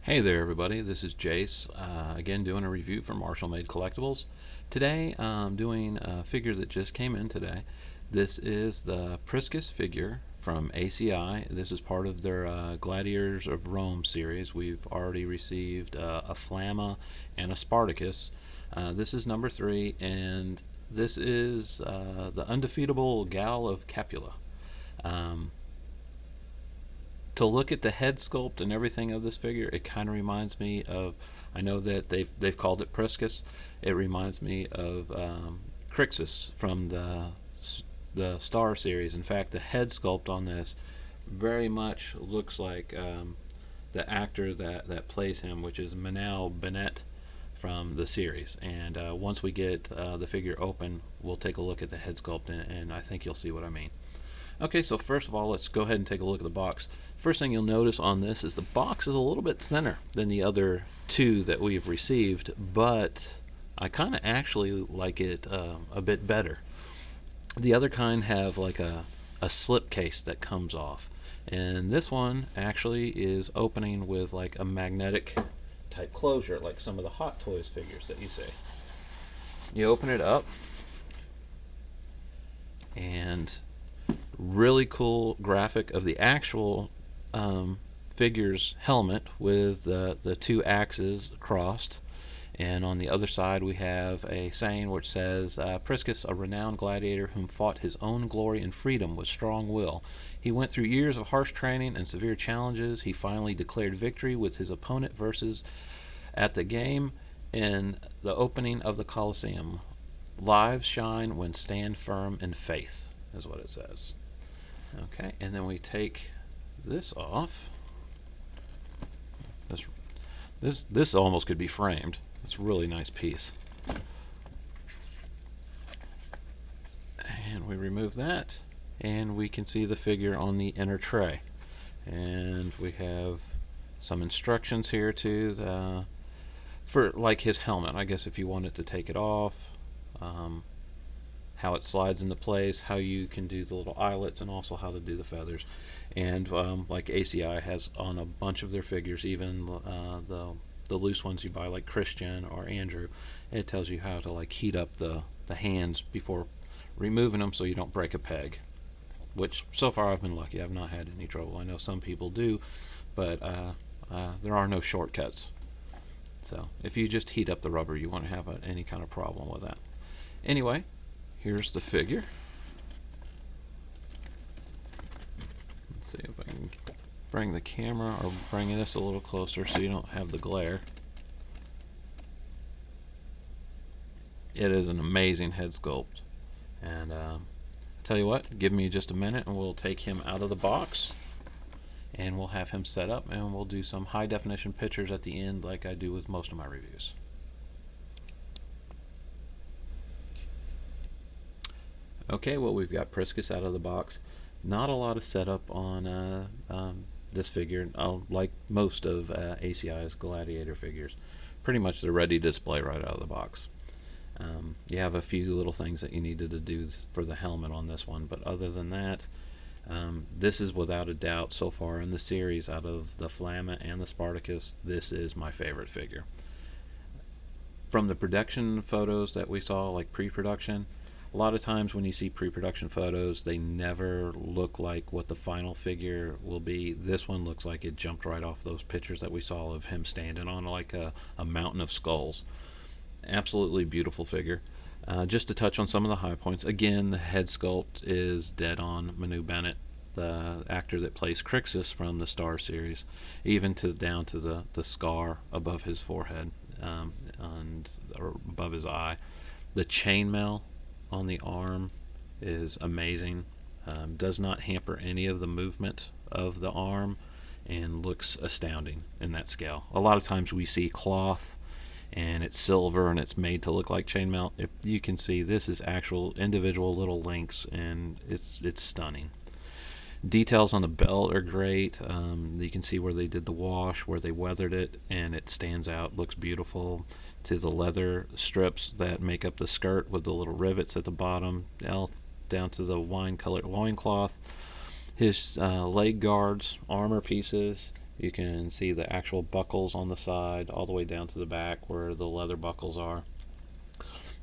Hey there everybody, this is Jace, again doing a review for Marshall Made Collectibles. Today I'm doing a figure that just came in today. This is the Priscus figure from ACI. This is part of their Gladiators of Rome series. We've already received a Flamma and a Spartacus. This is number 3, and this is the undefeatable Gal of Capua. To look at the head sculpt and everything of this figure, it kind of reminds me of, I know that they've called it Priscus. It reminds me of Crixus from the Starz series. In fact, the head sculpt on this very much looks like the actor that plays him, which is Manu Bennett from the series. And once we get the figure open, we'll take a look at the head sculpt, and I think you'll see what I mean. Okay, so first of all, let's go ahead and take a look at the box. First thing you'll notice on this is the box is a little bit thinner than the other two that we've received, but I kind of actually like it a bit better. The other kind have like a slip case that comes off, and this one actually is opening with like a magnetic type closure, like some of the Hot Toys figures that you see. You open it up, and really cool graphic of the actual figure's helmet with the two axes crossed, and on the other side we have a saying which says, Priscus, a renowned gladiator whom fought his own glory and freedom with strong will. He went through years of harsh training and severe challenges. He finally declared victory with his opponent versus at the game in the opening of the Colosseum. Lives shine when stand firm in faith, is what it says. Okay, and then we take this off. This almost could be framed. It's a really nice piece. And we remove that, and we can see the figure on the inner tray. And we have some instructions here too, for like his helmet. I guess if you wanted to take it off, how it slides into place, how you can do the little eyelets, and also how to do the feathers. And like ACI has on a bunch of their figures, even the loose ones you buy like Christian or Andrew, it tells you how to like heat up the hands before removing them so you don't break a peg, which so far I've been lucky. I've not had any trouble. I know some people do, but there are no shortcuts. So if you just heat up the rubber, you won't have any kind of problem with that. Anyway, here's the figure. Let's see if I can bring the camera or bring this a little closer so you don't have the glare. It is an amazing head sculpt. And tell you what, give me just a minute and we'll take him out of the box and we'll have him set up, and we'll do some high definition pictures at the end like I do with most of my reviews. Okay, well, we've got Priscus out of the box. Not a lot of setup on this figure, like most of ACI's Gladiator figures. Pretty much they're ready to display right out of the box. You have a few little things that you needed to do for the helmet on this one, but other than that, this is without a doubt, so far in the series, out of the Flamma and the Spartacus, this is my favorite figure. From the production photos that we saw, like pre-production, a lot of times when you see pre-production photos, they never look like what the final figure will be. This one looks like it jumped right off those pictures that we saw of him standing on like a mountain of skulls. Absolutely beautiful figure. Just to touch on some of the high points, again, the head sculpt is dead on Manu Bennett, the actor that plays Crixus from the Starz series, even down to the scar above his forehead or above his eye. The chainmail on the arm is amazing. Does not hamper any of the movement of the arm and looks astounding in that scale. A lot of times we see cloth and it's silver and it's made to look like chainmail. If you can see, this is actual individual little links, and it's stunning. Details on the belt are great. You can see where they did the wash, where they weathered it, and it stands out, looks beautiful. To the leather strips that make up the skirt with the little rivets at the bottom, down to the wine-colored loincloth. His leg guards, armor pieces, You can see the actual buckles on the side all the way down to the back where the leather buckles are.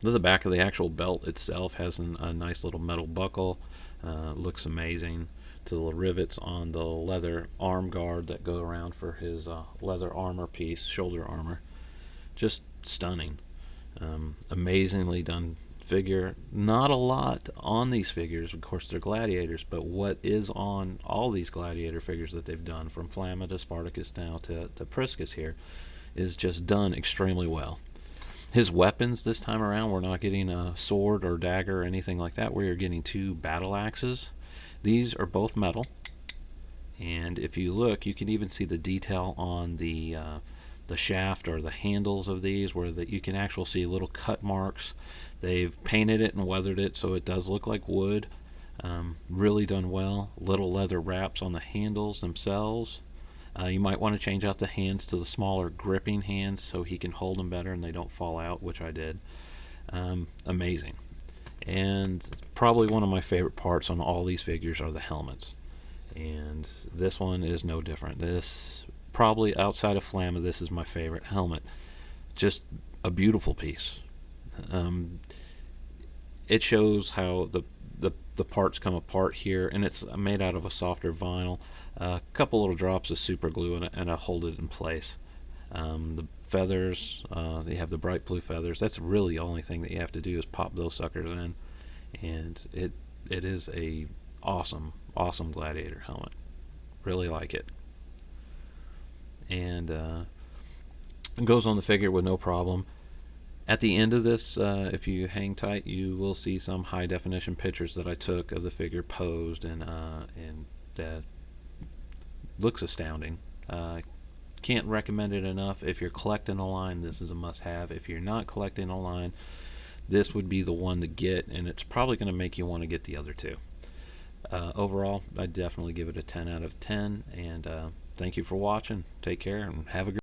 The back of the actual belt itself has a nice little metal buckle. Looks amazing. To the rivets on the leather arm guard that go around for his leather armor piece, shoulder armor. Just stunning. Amazingly done figure. Not a lot on these figures, of course they're gladiators, but what is on all these gladiator figures that they've done, from Flamma to Spartacus now to Priscus here, is just done extremely well. His weapons this time around, we're not getting a sword or dagger or anything like that. We are getting 2 battle axes. These are both metal, and if you look, you can even see the detail on the shaft or the handles of these, where you can actually see little cut marks. They've painted it and weathered it so it does look like wood. Really done well. Little leather wraps on the handles themselves. You might want to change out the hands to the smaller gripping hands so he can hold them better and they don't fall out, which I did. Amazing. And probably one of my favorite parts on all these figures are the helmets. And this one is no different. This, probably outside of Flamma, this is my favorite helmet. Just a beautiful piece. It shows how the parts come apart here, and it's made out of a softer vinyl. A couple little drops of super glue and I hold it in place. The feathers, you have the bright blue feathers. That's really the only thing that you have to do is pop those suckers in, and it is a awesome gladiator helmet. Really like it. And it goes on the figure with no problem. At the end of this, if you hang tight, you will see some high definition pictures that I took of the figure posed, and looks astounding. Can't recommend it enough. If you're collecting a line, this is a must-have. If you're not collecting a line, this would be the one to get, and it's probably going to make you want to get the other 2. Overall, I'd definitely give it a 10 out of 10, and thank you for watching. Take care and have a great